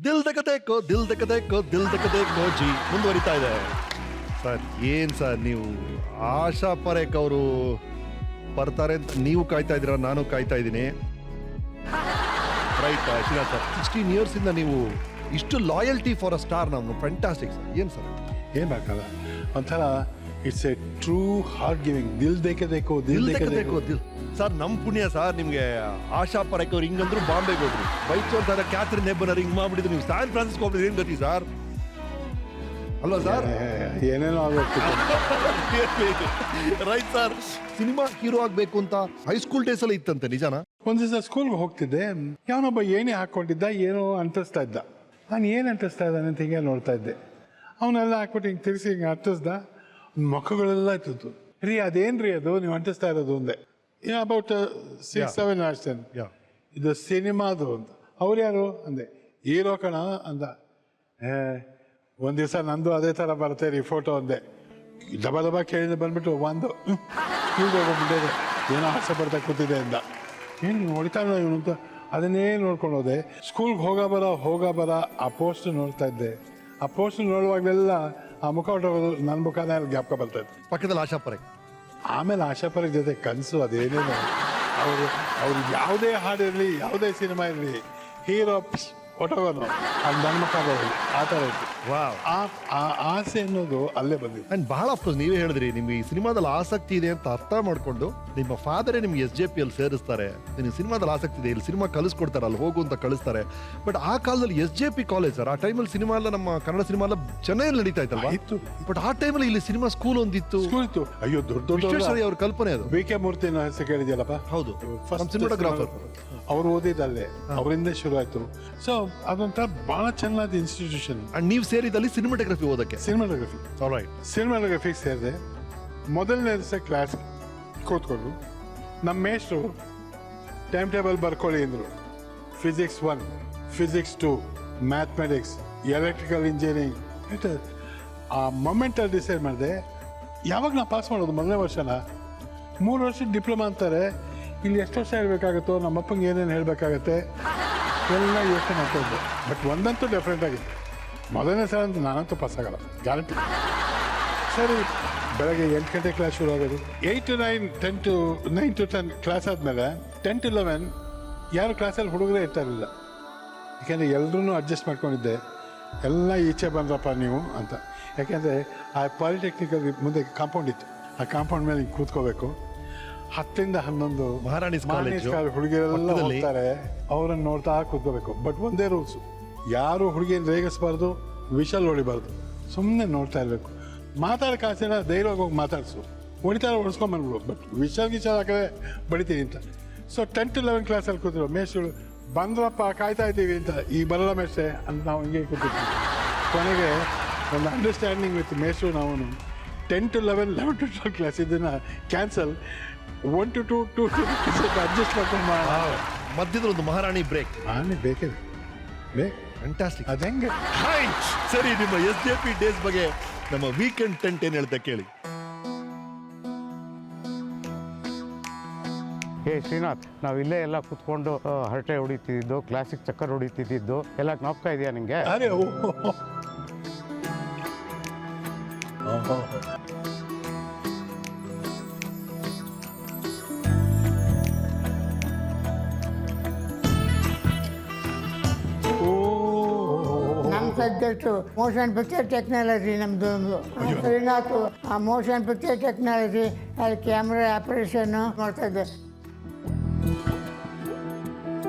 ದಿಲ್ ದಕದೇಕೋ ದಿಲ್ ದಕದೇಕೋ ದಿಲ್ ದಕದೇಕೋ ಜಿ ಮುಂದುವರಿತಾ ಇದೆ ಸರ್. ಏನ್ ಸರ್ ನೀವು ಆಶಾ ಪರೇಖ್ ಅವರು ಬರ್ತಾರೆ ಅಂತ ನೀವು ಕಾಯ್ತಾ ಇದ್ದೀರಾ, ನಾನು ಕಾಯ್ತಾ ಇದ್ದೀನಿ. ರೈಟ್ ಶ್ರೀನಾಥ್ ಸರ್, 16 years ಇಂದ ನೀವು ಇಷ್ಟು ಲಾಯಲ್ಟಿ ಫಾರ್ ಅ ಸ್ಟಾರ್. ನಾವು ಫ್ಯಾಂಟಾಸ್ಟಿಕ್ ಸರ್. ಏನು ಸರ್ ಏನಾಗಲ್ಲ, ಒಂಥರ it's a true heart giving. ದಿಲ್ ದೇಕದೇಕೋ ದಿಲ್ ದಕದೇಕೋ ದಿಲ್. ಸರ್ ನಮ್ಮ ಪುಣ್ಯ ಸರ್, ನಿಮಗೆ ಆಶಾ ಪರೇಖ್ ಅವ್ರು ಹಿಂಗಂದ್ರು ಬಾಂಬೆಗೆ ಹೋದ್ರು, ಬೈತು ಅಂತಾರೆ ಕ್ಯಾಥರಿನ್ ಹೆಬ್ಬನರ್ ಹಿಂಗ್ ಮಾಡ್ಬಿಟ್ಟಿದ್ರು, ನೀವು ಸ್ಯಾನ್ ಫ್ರಾನ್ಸಿಸ್ಕೋ ಹೋಗ್ಬಿಟ್ಟಿದ್ರೆ ಏನ್ ಗತಿ ಸರ್, ಅಲ್ವಾ ಸರ್? ಏನೇನೋ ಆಗೋಗ್ತಿತ್ತು. Right sir. ಸಿನಿಮಾ ಹೀರೋ ಆಗ್ಬೇಕು ಅಂತ ಹೈಸ್ಕೂಲ್ ಡೇಸ್ ಅಲ್ಲಿ ಇತ್ತಂತೆ, ನಿಜಾನ? ಒಂದ್ ದಿವಸ ಸ್ಕೂಲ್ಗೆ ಹೋಗ್ತಿದ್ದೆ, ಯಾವನೊಬ್ಬ ಏನೇ ಹಾಕೊಂಡಿದ್ದ, ಏನೋ ಅಂಟಿಸ್ತಾ ಇದ್ದ. ನಾನು ಏನು ಅಂಟಿಸ್ತಾ ಇದ್ದಾನೆ ಅಂತ ಹಿಂಗೆ ನೋಡ್ತಾ ಇದ್ದೆ. ಅವನ್ನೆಲ್ಲ ಹಾಕ್ಬಿಟ್ಟು ಹಿಂಗೆ ತಿರ್ಸಿ ಹಿಂಗೆ ಅಂಟಿಸ್ದ, ಮಕ್ಕಳೆಲ್ಲ ಇತ್ತು. ರೀ ಅದೇನ್ರಿ ಅದು ನೀವು ಅಂಟಿಸ್ತಾ ಇರೋದು ಅಂದೆ. ಅಬೌಟ್ 6-7 hours ಇದು ಸಿನಿಮಾದು ಅಂತ. ಅವ್ರು ಯಾರು ಅಂದೆ. ಹೀರೋ ಕಣ ಅಂದ. ಒಂದು ದಿವಸ ನಂದು ಅದೇ ಥರ ಬರುತ್ತೆ ರೀ ಫೋಟೋ ಅಂದೆ. ದಬ ಕೇಳಿದ ಬಂದ್ಬಿಟ್ಟು ಒಂದು ಸ್ಕೂಲ್ಗೆ ಹೋಗೋ ಮುಂದೆ ಏನೋ ಆಸೆ ಬರ್ತಾ ಕೂತಿದೆ ಅಂದ. ಏನು ನೋಡ್ತಾನೆ ಇವನು ಅಂತ ಅದನ್ನೇ ನೋಡ್ಕೊಂಡು ಹೋದೆ. ಸ್ಕೂಲ್ಗೆ ಹೋಗ ಬರ ಆ ಪೋಸ್ಟ್ ನೋಡ್ತಾ ಇದ್ದೆ. ಆ ಪೋಸ್ಟ್ ನೋಡುವಾಗಲೆಲ್ಲ ಆ ಮುಖ ಹೊಟ್ಟೋಗೋದು, ನನ್ನ ಮುಖನೇ ಅಲ್ಲಿ ಜ್ಞಾಪಕ ಬರ್ತಾ ಇತ್ತು. ಪಕ್ಕದಲ್ಲಿ ಆಶಾ ಪರೇಖ್. ಆಮೇಲೆ ಆಶಾ ಪರೇಖ್ ಜೊತೆ ಕನಸು ಅದೇನೇನು, ಅವ್ರು ಯಾವುದೇ ಹಾಡಿರಲಿ, ಯಾವುದೇ ಸಿನಿಮಾ ಇರಲಿ, ಹೀರೋ ಹೊಟ್ಟೋಗೋನು ಅದು ನನ್ನ ಮುಖ ಬರೋದು, ಆ ಥರ ಇತ್ತು. ವಾವ್. ಆ ಆಸೆ ಅನ್ನೋದು ಅಲ್ಲೇ ಬಂದಿತ್ತು. ಅಂಡ್ ಬಹಳ ಅಫ್ಕೋರ್ಸ್ ನೀವೇ ಹೇಳಿದ್ರಿ, ನಿಮ್ಗೆ ಈ ಸಿನಿಮಾದಲ್ಲಿ ಆಸಕ್ತಿ ಇದೆ ಅಂತ ಅರ್ಥ ಮಾಡ್ಕೊಂಡು ನಿಮ್ಮ ಫಾದರೇ ನಿಮ್ಗೆ SJP ಅಲ್ಲಿ ಸೇರಿಸ್ತಾರೆ. ನಿಮ್ಗೆ ಸಿನಿಮಾದಲ್ಲಿ ಆಸಕ್ತಿ ಇದೆ, ಇಲ್ಲಿ ಸಿನಿಮಾ ಕಲಿಸ್ಕೊಡ್ತಾರೆ, ಅಲ್ಲಿ ಹೋಗು ಅಂತ ಕಳಿಸ್ತಾರೆ. ಬಟ್ ಆ ಕಾಲದಲ್ಲಿ SJP ಕಾಲೇಜ್ ಸರ್, ಆ ಟೈಮಲ್ಲಿ ಸಿನಿಮಾ ಎಲ್ಲ ನಮ್ಮ ಕನ್ನಡ ಸಿನಿಮಾ ಎಲ್ಲ ಚೆನ್ನೈಯಲ್ಲಿ ನಡೀತಾ ಇತ್ತಲ್ವಾ? ಇತ್ತು. ಬಟ್ ಆ ಟೈಮಲ್ಲಿ ಇಲ್ಲಿ ಸಿನಿಮಾ ಸ್ಕೂಲ್ ಒಂದಿತ್ತು. ಸ್ಕೂಲ್ ಇತ್ತು. ಅಯ್ಯೋ ದೊಡ್ಡ ವಿಶ್ವೇಶ್ವರಯ್ಯ ಅವ್ರ ಕಲ್ಪನೆ ಅದು. BK ಮೂರ್ತಿ ಹೆಸರು ಕೇಳಿದ್ಯಲ್ಲಪ್ಪ? ಹೌದು, ಸಿನಿಮಾಟೋಗ್ರಾಫರ್. ಅವ್ರು ಓದಿದ್ದಲ್ಲೇ, ಅವರಿಂದ ಶುರು ಆಯ್ತು. ಸೊ ಅದೊಂಥರ ಬಹಳ ಚೆನ್ನಾದ ಇನ್ಸ್ಟಿಟ್ಯೂಷನ್. ಅಂಡ್ ನೀವು ಸೇರಿದಲ್ಲಿ ಸಿನಿಮಾಟೋಗ್ರಫಿ ಓದಕ್ಕೆ. ಸಿನಿಮಾಟೋಗ್ರಫಿಗೆ ಸೇರಿದೆ. ಮೊದಲನೇ ದಿವಸ ಕ್ಲಾಸ್ ಕೂತ್ಕೊಂಡು ನಮ್ಮ ಮೇಷ್ಟ್ರು ಟೈಮ್ ಟೇಬಲ್ ಬರ್ಕೊಳ್ಳಿ ಅಂದರು. Physics 1, Physics 2, mathematics, electrical engineering. ಆ ಮೊಮೆಂಟಲ್ಲಿ ಡಿಸೈಡ್ ಮಾಡಿದೆ, ಯಾವಾಗ ನಾ ಪಾಸ್ ಮಾಡೋದು ಮೊದಲನೇ ವರ್ಷನ. 3 ವರ್ಷದ ಡಿಪ್ಲೊಮಾ ಅಂತಾರೆ, ಇಲ್ಲಿ ಎಷ್ಟು ವರ್ಷ ಹೇಳ್ಬೇಕಾಗುತ್ತೋ, ನಮ್ಮಪ್ಪಂಗೆ ಏನೇನು ಹೇಳಬೇಕಾಗತ್ತೆ ಎಲ್ಲ ಯೋಚನೆ ಮಾಡ್ತಾಯಿದ್ದೆ. ಬಟ್ ಒಂದಂತೂ ಡಿಫ್ರೆಂಟ್ ಆಗಿತ್ತು, ಮೊದಲನೇ ಸಲ ಅಂತ ನಾನಂತೂ ಪಾಸ್ ಆಗಲ್ಲ, ಗ್ಯಾರಂಟಿ. ಸರಿ, ಬೆಳಗ್ಗೆ 8 ಗಂಟೆ ಕ್ಲಾಸ್ ಶುರು ಆಗೋದು. 8 to 9, 9 to 10 ಕ್ಲಾಸ್ ಆದಮೇಲೆ 10 to 11 ಯಾರು ಕ್ಲಾಸಲ್ಲಿ ಹುಡುಗರೇ ಇರ್ತಾ ಇರಲಿಲ್ಲ. ಯಾಕೆಂದರೆ ಎಲ್ಲರೂ ಅಡ್ಜಸ್ಟ್ ಮಾಡ್ಕೊಂಡಿದ್ದೆ. ಎಲ್ಲ ಈಚೆ ಬಂದ್ರಪ್ಪ ನೀವು ಅಂತ. ಯಾಕೆಂದರೆ ಆ ಪಾಲಿಟೆಕ್ನಿಕಲ್ ಮುಂದೆ ಕಾಂಪೌಂಡ್ ಇತ್ತು, ಆ ಕಾಂಪೌಂಡ್ ಮೇಲೆ ಕೂತ್ಕೋಬೇಕು. 10 to 11 ಮಹಾರಾಣೀಸ್ ಕಾಲೇಜ್ ಹುಡುಗಿಯರೆಲ್ಲ ಹೋಗ್ತಾರೆ, ಅವರನ್ನು ನೋಡ್ತಾ ಕೂತ್ಕೋಬೇಕು. ಬಟ್ ಒಂದೇ ರೂಲ್ಸು, ಯಾರು ಹುಡುಗಿಯನ್ನು ರೇಗಿಸ್ಬಾರ್ದು, ವಿಷಲ್ ಹೊಡಿಬಾರ್ದು, ಸುಮ್ಮನೆ ನೋಡ್ತಾ ಇರಬೇಕು. ಮಾತಾಡೋಕೆ ಆಸೆನ ಧೈರ್ಯವಾಗಿ ಹೋಗಿ ಮಾತಾಡಿಸು, ಹೊಡಿತಾರೆ ಹೊಡ್ಸ್ಕೊಂಬಂದ್ಬಿಡು, ಬಟ್ ವಿಷಲ್ ಹಾಕಿದ್ರೆ ಬಡಿತೀನಿ ಅಂತ. ಸೊ 10 to 11 ಕ್ಲಾಸಲ್ಲಿ ಕೂತಿರೋ ಮೇಷ್ಟ್ರು ಬಂದ್ರಪ್ಪ ಕಾಯ್ತಾ ಇದ್ದೀವಿ ಅಂತ. ಈಗ ಬರಲ್ಲ ಮೇಷ್ಟ್ರೆ ಅಂತ ನಾವು ಹಿಂಗೆ ಕೂತಿದ್ವಿ. ಕೊನೆಗೆ ಒಂದು ಅಂಡರ್ಸ್ಟ್ಯಾಂಡಿಂಗ್ ವಿತ್ ಮೇಷ್ಟ್ರು ನಾವು 10 to 11, 11 to 12 ಕ್ಲಾಸ್ ಇದನ್ನು ಕ್ಯಾನ್ಸಲ್, 1 to 2, 2 to 3 ಅಡ್ಜಸ್ಟ್ ಮಾಡ್ಕೊಂಡು ಮಧ್ಯದಲ್ಲಿ ಒಂದು ಮಹಾರಾಣಿ ಬ್ರೇಕ್. ನಾನೇ ಬೇಕೇ ಫ್ಯಾಂಟಾಸ್ಟಿಕ್. ಅದು ಹೆಂಗೆ? ಸರಿ, ನಿಮ್ಮ SJP ಡೇಸ್ ಬಗ್ಗೆ ನಮ್ಮ ವೀಕೆಂಡ್ ಟೆಂಟ್ ಏನ್ ಹೇಳ್ತಾ ಕೇಳಿ. ಶ್ರೀನಾಥ್, ನಾವು ಇಲ್ಲೇ ಎಲ್ಲ ಕುತ್ಕೊಂಡು ಹರಟೆ ಹೊಡಿತಿದ್ದು, ಕ್ಲಾಸಿಕ್ ಚಕ್ಕರ್ ಹೊಡಿತಿದ್ದು ಎಲ್ಲ ಜ್ಞಾಪಕ ಇದೆಯಾ ನಿಂಗೆ? ಅರೆ ಸಬ್ಜೆಕ್ಟು ಮೋಷನ್ ಪಿಕ್ಚರ್ ಟೆಕ್ನಾಲಜಿ ನಮ್ಮದು ಒಂದು. ಶ್ರೀನಾಥ್ ಆ ಮೋಷನ್ ಪಿಕ್ಚರ್ ಟೆಕ್ನಾಲಜಿ, ಅಲ್ಲಿ ಕ್ಯಾಮ್ರಾ ಆಪರೇಷನ್ನು ಮಾಡ್ತಾಯಿದ್ದೆ.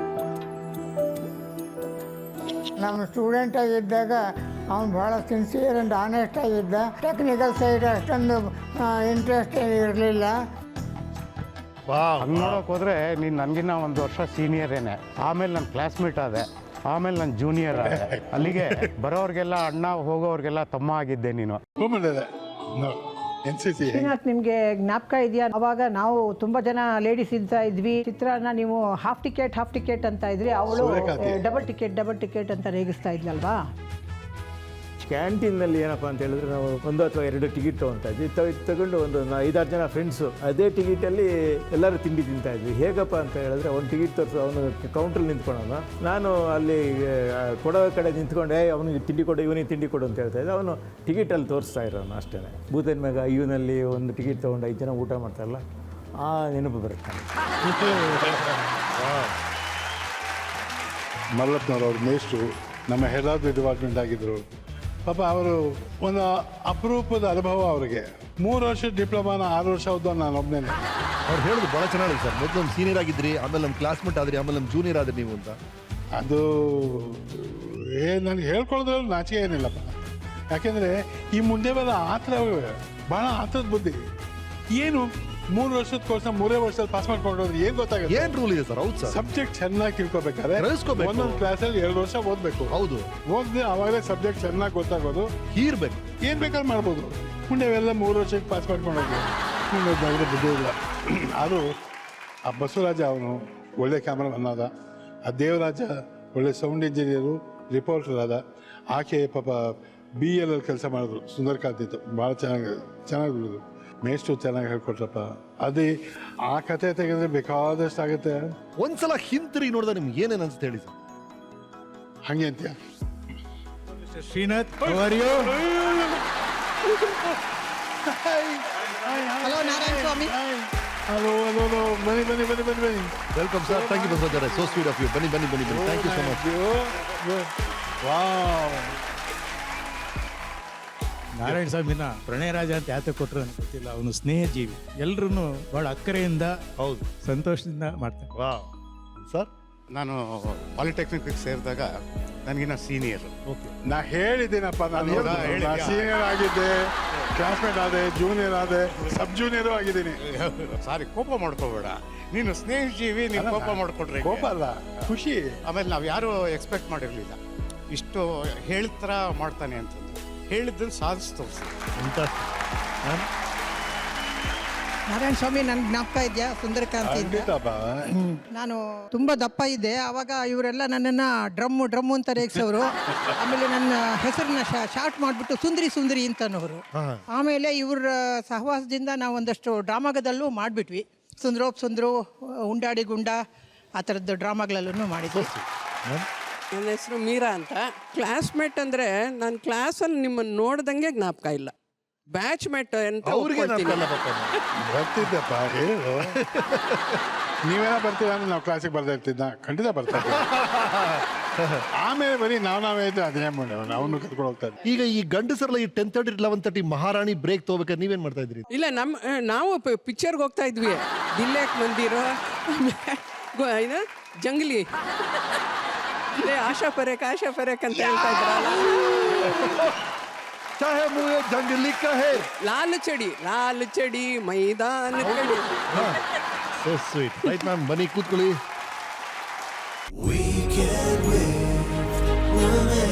ನಮ್ಮ ಸ್ಟೂಡೆಂಟ್ ಆಗಿದ್ದಾಗ ಅವನು ಭಾಳ ಸಿನ್ಸಿಯರ್ ಆ್ಯಂಡ್ ಆನೆಸ್ಟ್ ಆಗಿದ್ದ. ಟೆಕ್ನಿಕಲ್ ಸೈಡ್ ಅಷ್ಟೊಂದು ಇಂಟ್ರೆಸ್ಟ್ ಇರಲಿಲ್ಲ. ಹಂಗೆ ನೋಡೋಕೆ ಹೋದರೆ ನೀನು ನನಗಿನ್ನ 1 ವರ್ಷ ಸೀನಿಯರೇನೆ. ಆಮೇಲೆ ನನ್ನ ಕ್ಲಾಸ್ಮೇಟ್ ಆದೆ, ಆಮೇಲೆ ನನ್ನ ಜೂನಿಯರ್ ಆದೆ. ಅಲ್ಲಿಗೆ ಬರೋರಿಗೆಲ್ಲ ಅಣ್ಣ, ಹೋಗೋರಿಗೆಲ್ಲ ತಮ್ಮ ಆಗಿದ್ದೆ ನೀನು. ಶ್ರೀನಾಥ್, ನಿಮಗೆ ಜ್ಞಾಪಕ ಇದೆಯಾ? ಅವಾಗ ನಾವು ತುಂಬ ಜನ ಲೇಡೀಸ್ ಇದ್ವಿ. ಚಿತ್ರಾನ್ನ ನೀವು ಹಾಫ್ ಟಿಕೆಟ್ ಅಂತ ಇದ್ರಿ, ಅವಳು ಡಬಲ್ ಟಿಕೆಟ್ ಅಂತ ರೇಗಿಸ್ತಾ ಇದ್ಲಲ್ವಾ? ಕ್ಯಾಂಟೀನಲ್ಲಿ ಏನಪ್ಪ ಅಂತ ಹೇಳಿದ್ರೆ ನಾವು 1 ಅಥವಾ 2 ಟಿಕೆಟ್ ತೊಗೊತಾ ಇದ್ವಿ. ತಗೊಂಡು ಒಂದು 5-6 ಜನ ಫ್ರೆಂಡ್ಸು ಅದೇ ಟಿಕೆಟಲ್ಲಿ ಎಲ್ಲರೂ ತಿಂಡಿ ತಿಂತಾ ಇದ್ವಿ. ಹೇಗಪ್ಪ ಅಂತ ಹೇಳಿದ್ರೆ ಒಂದು ಟಿಕೆಟ್ ತೋರಿಸು, ಅವನು ಕೌಂಟ್ರಲ್ಲಿ ನಿಂತ್ಕೊಳ್ಳೋನು, ನಾನು ಅಲ್ಲಿ ಕೊಡೋ ಕಡೆ ನಿಂತ್ಕೊಂಡೆ ಅವನಿಗೆ ತಿಂಡಿ ಕೊಡು ಇವನಿಗೆ ತಿಂಡಿ ಕೊಡು ಅಂತ ಹೇಳ್ತಾ ಇದ್ದೆ. ಅವನು ಟಿಕೆಟಲ್ಲಿ ತೋರಿಸ್ತಾ ಇರೋನು ಅಷ್ಟೇ. ಭೂತನ ಮ್ಯಾಗ ಇವನಲ್ಲಿ ಒಂದು ಟಿಕೆಟ್ ತೊಗೊಂಡು 5 ಜನ ಊಟ ಮಾಡ್ತಾರಲ್ಲ, ಆ ನೆನಪು ಬರುತ್ತೆ. ಮಲ್ಲಪ್ಪನವ್ರು ಅವ್ರ ಮೇಷ್ಟ್ರು ನಮ್ಮ ಹೆರಾದ್ರಿ ಡಿಪಾರ್ಟ್ಮೆಂಟ್ ಆಗಿದ್ದರು. ಪಾಪ ಅವರು ಒಂದು ಅಪರೂಪದ ಅನುಭವ ಅವರಿಗೆ. 3 ವರ್ಷದ ಡಿಪ್ಲೊಮಾನ 6 ವರ್ಷ ಓದೋ ನಾನು ಒಬ್ಬನೇ. ಅವ್ರು ಹೇಳೋದು ಭಾಳ ಚೆನ್ನಾಗಿದೆ ಸರ್. ಮೊದಲು ನಮ್ಮ ಸೀನಿಯರ್ ಆಗಿದ್ರಿ, ಆಮೇಲೆ ನಮ್ಮ ಕ್ಲಾಸ್ಮೇಟ್ ಆದ್ರಿ, ಆಮೇಲೆ ನಮ್ಮ ಜೂನಿಯರ್ ಆದ್ರಿ ನೀವು ಅಂತ. ಅದು ನನಗೆ ಹೇಳ್ಕೊಳ್ಳೋದ್ರಲ್ಲಿ ನಾಚಿಕೆ ಏನಿಲ್ಲಪ್ಪ. ಯಾಕೆಂದರೆ ಈ ಮುಂದೆ ಬರೋ ಆತರ ಭಾಳ ಆತರದ ಬುದ್ಧಿ. ಏನು 3 ವರ್ಷದ ಕೋರ್ಸ್ನ 3 ವರ್ಷದಲ್ಲಿ ಪಾಸ್ ಮಾಡ್ಕೊಂಡ್ರೆ ಏನು ಗೊತ್ತಾಗುತ್ತೆ? ಏನ್ ರೂಲ್ ಇದೆ ಸರ್? ಹೌದು ಸರ್, ಸಬ್ಜೆಕ್ಟ್ ಚೆನ್ನಾಗಿ ತಿಳ್ಕೊಬೇಕಾದ್ರೆ ಗ್ರಹಿಸ್ಕೋಬೇಕು. ಒಂದೊಂದು ಕ್ಲಾಸಲ್ಲಿ 2 ವರ್ಷ ಓದಬೇಕು. ಹೌದು, ಓದಿದ್ರೆ ಅವಾಗಲೇ ಸಬ್ಜೆಕ್ಟ್ ಚೆನ್ನಾಗಿ ಗೊತ್ತಾಗೋದು. ಹೀರ್ಬೇಕು. ಏನು ಬೇಕಾದ್ರೂ ಮಾಡ್ಬೋದು. ಮುಂದೆ ಅವೆಲ್ಲ 3 ವರ್ಷಕ್ಕೆ ಪಾಸ್ ಮಾಡ್ಕೊಂಡು ಹೋಗಿ ಮುಂದೆ ದೊಡ್ಡ ಬುದ್ಧಿ ಇಲ್ಲ. ಅದು ಆ ಬಸವರಾಜ ಅವನು ಒಳ್ಳೆ ಕ್ಯಾಮ್ರಾಮನ್ ಆದ, ಆ ದೇವರಾಜ ಒಳ್ಳೆ ಸೌಂಡ್ ಇಂಜಿನಿಯರು, ರಿಪೋರ್ಟರ್ ಆದ. ಆಕೆ ಪಾಪ BL ಕೆಲಸ ಮಾಡಿದ್ರು, ಸುಂದರಕಾಂತ್ ಇತ್ತು, ಭಾಳ ಚೆನ್ನಾಗಿ ದುಡಿದ್ರು. ಮೇಷ್ಟ್ರು ಚೆನ್ನಾಗಿ ಹೇಳ್ಕೊಟ್ರಪ್ಪ. ಅದೇ ಆ ಕತೆ ತೆಗೆದ್ರೆ ಬೇಕಾದಷ್ಟು ಆಗುತ್ತೆ. ಒಂದ್ಸಲ ಹಿಂತಿರುಗಿ ನೋಡಿದ್ರೆ ನಿಮ್ಗೆ ಏನೇನು ಅನ್ಸುತ್ತೆ ಹೇಳಿ ಸರ್? ಹಂಗೆ ಅಂತೀಯ? ಶ್ರೀನಾಥ್, ಹಲೋ ನಾರಾಯಣ ಸ್ವಾಮಿ. ಹಲೋ ಬನ್ನಿ welcome sir. Thank you Basavaraj, so sweet of you. ಬನ್ನಿ thank you so much. Wow. Narayana ಸ್ವಾಮಿನ ಪ್ರಣಯರಾಜ ಅಂತ ಯಾತಕ್ಕೆ ಕೊಟ್ಟರು ಅಂತ ಗೊತ್ತಿಲ್ಲ. ಅವನು ಸ್ನೇಹ ಜೀವಿ, ಎಲ್ರೂ ಭಾಳ ಅಕ್ಕರೆಯಿಂದ ಹೌದು, ಸಂತೋಷದಿಂದ ಮಾಡ್ತಾನೆ. ವಾವ್. ಸರ್ ನಾನು ಪಾಲಿಟೆಕ್ನಿಕ್ ಸೇರಿದಾಗ ನನಗಿನ್ನ ಸೀನಿಯರ್. ಓಕೆ, ನಾ ಹೇಳಿದ್ದೀನಪ್ಪ, ನಾನು ಹೌದಾ? ಹೇಳಿದ್ಯಾ? ಸೀನಿಯರ್ ಆಗಿದ್ದೆ, ಕ್ಲಾಸ್ಮೇಟ್ ಆದೆ, ಜೂನಿಯರ್ ಆದೆ, ಸಬ್ ಜೂನಿಯರು ಆಗಿದ್ದೀನಿ. ಸಾರಿ, ಕೋಪ ಮಾಡ್ಕೋಬೇಡ. ನೀನು ಸ್ನೇಹ ಜೀವಿ, ನೀನು ಕೋಪ ಮಾಡ್ಕೊಂಡ್ರೆ ಹೆಂಗೆ? ಕೋಪ ಅಲ್ಲ, ಖುಷಿ. ಆಮೇಲೆ ನಾವು ಯಾರೂ ಎಕ್ಸ್ಪೆಕ್ಟ್ ಮಾಡಿರಲಿಲ್ಲ ಇಷ್ಟು ಹೇಳ್ತರ ಮಾಡ್ತಾನೆ ಅಂತಂದು. ಹೇಳಿದ್ದನ್ನು ಸಾಧಿಸಿ ತೋರಿಸಿ. ನಾರಾಯಣ ಸ್ವಾಮಿ, ನನ್ಗೆ ಜ್ಞಾಪಕ ಇದೆಯಾ ಸುಂದರಕಾಂತಿ ಅಂತ? ಖಂಡಿತಪ್ಪ. ನಾನು ತುಂಬಾ ದಪ್ಪ ಇದ್ದೆ ಆವಾಗ. ಇವರೆಲ್ಲ ನನ್ನನ್ನು ಡ್ರಮ್ಮು ಅಂತ ರೇಗಿಸೋರು. ಆಮೇಲೆ ನನ್ನ ಹೆಸರನ್ನ ಶಾರ್ಟ್ ಮಾಡಿಬಿಟ್ಟು ಸುಂದರಿ ಅಂತನೋರು. ಆಮೇಲೆ ಇವರ ಸಹವಾಸದಿಂದ ನಾವು ಒಂದಷ್ಟು ಡ್ರಾಮಾಗದಲ್ಲೂ ಮಾಡಿಬಿಟ್ವಿ. ಸುಂದ್ರು ಉಂಡಾಡಿ ಗುಂಡ ಆ ಥರದ್ದು ಡ್ರಾಮಾಗಳಲ್ಲೂ ಮಾಡಿದ್ವಿ. ನನ್ನ ಹೆಸರು ಮೀರಾ ಅಂತ. ಕ್ಲಾಸ್ಮೇಟ್ ಅಂದರೆ ನಾನು ಕ್ಲಾಸಲ್ಲಿ ನಿಮ್ಮನ್ನು ನೋಡ್ದಂಗೆ ಜ್ಞಾಪಕ ಇಲ್ಲ. ಬ್ಯಾಚ್ಮೇಟ್ ಅಂತ ಅವ್ರಿಗೆ ಒಪ್ಕೊಳ್ತೀನಿ. ಬರ್ತಿದ್ದಪ್ಪ, ಹೇಳು. ನೀವೇನ ಬರ್ತೀರ ಅಂದ್ರೆ ನಾವು ಕ್ಲಾಸಿಗೆ ಬರ್ತಾ ಇರ್ತಿದ್ದ, ಖಂಡಿತ ಬರ್ತಾ ಇದ್ದ. ಆಮೇಲೆ ಬರೀ ನಾವೇ ಇದ್ದು ಅದೇ ಮಾಡಿ ಅವನು ಕರ್ಕೊಂಡು ಹೋಗ್ತಾ ಇದ್ದೆ. ಈಗ ಈ ಗಂಡಸರಲ್ಲ ಈ 10:30 11:30 ಮಹಾರಾಣಿ ಬ್ರೇಕ್ ತಗೋಬೇಕಾದ್ರೆ ನೀವೇನ್ ಮಾಡ್ತಾ ಇದ್ರಿ? ಇಲ್ಲ, ನಾವು ಪಿಕ್ಚರ್ಗೆ ಹೋಗ್ತಾ ಇದ್ವಿ. ದಿಲ್ಲೇಕ್ ಮಂದಿರೋ, ಇದು ಜಂಗ್ಲಿ, ಆಶಾ ಪರೇಕ್ ಅಂತ ಹೇಳ್ತಾ ಇದ್ರಲ್ಲ. ಚಾಹೆ ಮುಯೆ ಜಂಗಲಿ ಕಹೆ, ಲಾಲ್ ಚಡಿ ಮೈದಾನ ಕಡಿ. So sweet. ರೈಟ್ ಮ್ಯಾಮ್, ಬನ್ನಿ ಕೂತ್ಕೊಳ್ಳಿ. We can live